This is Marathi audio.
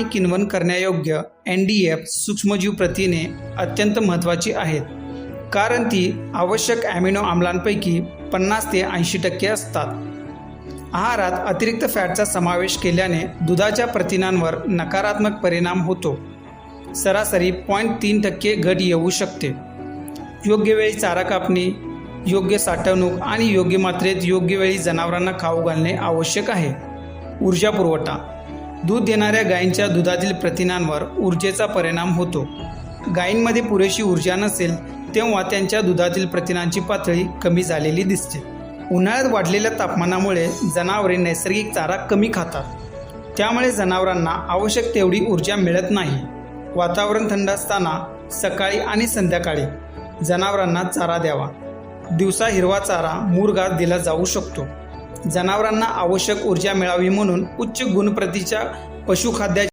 किण्वन करण्यायोग्य NDF सूक्ष्मजीव प्रथिने अत्यंत महत्त्वाची आहेत, कारण ती आवश्यक ॲमिनो आम्लांपैकी 50 ते 80% असतात. आहारात अतिरिक्त फॅटचा समावेश केल्याने दुधाच्या प्रथिनांवर नकारात्मक परिणाम होतो. सरासरी 0.3% घट येऊ शकते. योग्य वेळी चारा कापणी, योग्य साठवणूक आणि योग्य मात्रेत योग्य वेळी जनावरांना खाऊ घालणे आवश्यक आहे. ऊर्जा पुरवठा. दूध देणाऱ्या गायींच्या दुधातील प्रथिनांवर ऊर्जेचा परिणाम होतो. गायींमध्ये पुरेशी ऊर्जा नसेल तेव्हा त्यांच्या दुधातील प्रथिनांची पातळी कमी झालेली दिसते. उन्हाळ्यात वाढलेल्या तापमानामुळे जनावरे नैसर्गिक चारा कमी खातात, त्यामुळे जनावरांना आवश्यक तेवढी ऊर्जा मिळत नाही. वातावरण थंड असताना सकाळी आणि संध्याकाळी जनावरांना चारा द्यावा. दिवसा हिरवा चारा, मूर घास दिला जाऊ शकतो. जनावरांना आवश्यक ऊर्जा मिळावी म्हणून उच्च गुणप्रतीच्या पशुखाद्याची